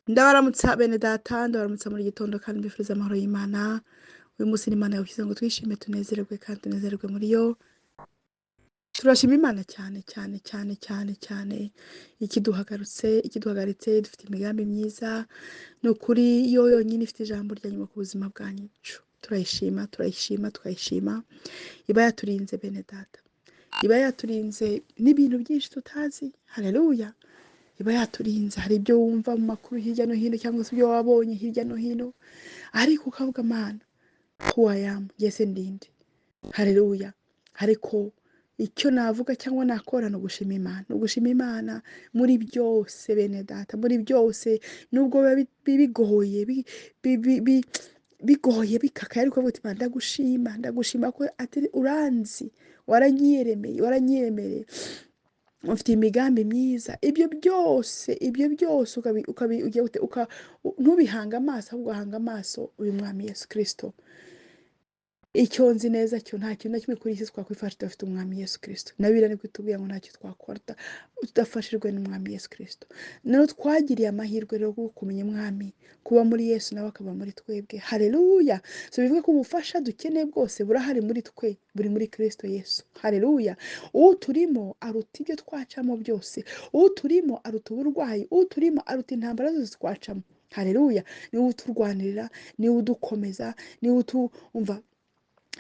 Ndabaramutsa bene data, ndabaramutsa muri gitondo kandi mbifuriza amahoro y'Imana. Uyu munsi ni Imana yawushyize ngo twishime tunezererwe kandi tunezererwe muri yo. Turashima Imana cyane cyane cyane cyane cyane ikiduhagaritse dufite imigambi myiza. Ni ukuri yo yonyine ifite ijambo rya nyuma ku buzima bwacu. Turayishima turayishima tukayishima. Iba yaturinze bene data, iba yaturinze n'ibintu byinshi tutazi. Haleluya. Iba yaturinze, hari ibyo wumva mu makuru hirya no hino cyangwa se ibyo wabonye hirya no hino, ariko ukavuga Mana who I am, yese ndinde. Haleluya. Ariko icyo navuga cyangwa nakora ni ugushima Imana, ugushima Imana muri byose bene data, muri byose nubwo biba bigoye bigoye bikakaye, ariko uvuga uti ndagushima ko ati uranzi, waranyiyemereye ufite imigambi myiza. Ibyo byose ntubihanga amaso, ahubwo ugahanga amaso uyu mwami Yesu Kristo. Icyo nzi neza cyo nta kintu na kimwe kuri isi twakwifasha tudafite umwami Yesu Kristo. Na Bibiliya niko itubwira ngo ntacyo twakora tudafashijwe n'umwami Yesu Kristo. Rero twagiriye amahirwe rero yo kumenya umwami, kuba muri Yesu nawe akaba muri twebwe. Haleluya. So bivuga ko ubufasha dukeneye bwose burahari muri twe, buri muri Kristo Yesu. Haleluya. Uturimo aruta ibyo twacamo byose, uturimo aruta uburwayi, uturimo aruta intambara zose twacamo. Haleluya. Niwe uturwanirira, niwe udukomeza,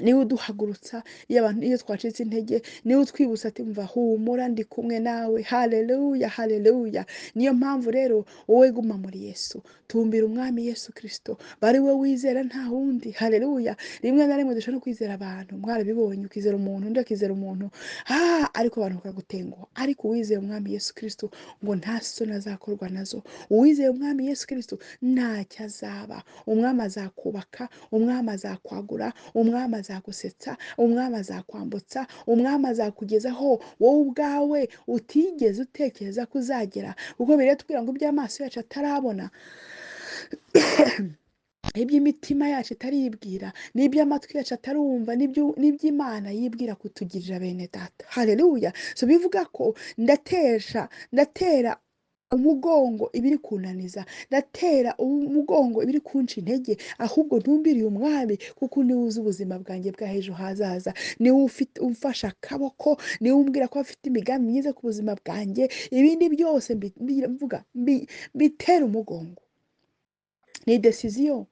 niwe uduhagurutsa iyo twacitse intege, niwe utwibutsa ati mva humura ndi kumwe nawe. Haleluya haleluya. Niyo mpamvu rero wowe guma muri Yesu, tumbira umwami Yesu Kristo, bari we wizera nta wundi. Haleluya. Rimwe na rimwe dushobora no kwizera abantu, mwarabibonye, ukizera umuntu undi akizera umuntu, ariko abantu bakagutenguha. Ariko uwizeye umwami Yesu Kristo ngo nta soni azakorwa nazo, uwizeye umwami Yesu Kristo ntacyo azaba. Umwami azakubaka, umwami azakwagura, umwami azagusetsa, umwami azakwambutsa, umwami azakugezaho wowe ubwawe utigeze utekereza ko uzagera. Kuko biratubwira ngo iby'amaso yacu atarabona, iby'imitima yacu itaribwira, n'iby'amatwi yacu atarumva, n'iby'Imana yibwira kutugirira bene data. Haleluya. So bivuga ko ndatera umugongo ibiri kunaniza, ndatera umugongo ibiri kunca intege, ahubwo ntumbiriye umwami, kuko niwe uzi ubuzima bwanjye bw'ejo hazaza, niwe umfasha akaboko, niwe umbwira ko afite imigambi myiza ku buzima bwanjye. Ibindi byose bitera umugongo. Ni decision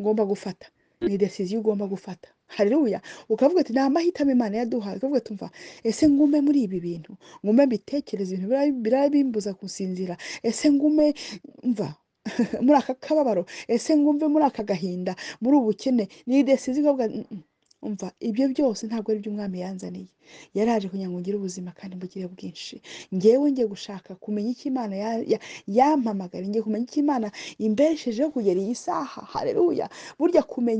ngomba gufata, ni decision ugomba gufata. Haleluya. Ukavuga ati nta mahitamo Imana yaduhaye. Ukavuga ati mva, ese ngume muri ibi bintu, ngume mbitekereza ibintu birabimbuza gusinzira, ese ngume mva muri aka kababaro, ese ngumve muri aka gahinda, muri ubukene. Ni decision ukavuga umva, ibyo byose ntabwo ari byo umwami yanzaniye. Yaraje kugira ngo ngire ubuzima kandi mbugire bwinshi. Ngewe ngiye gushaka kumenya icyo Imana yampamagara, ngiye kumenya icyo Imana imbeshejeho kugera iyi saha. Haleluya. Burya kumenya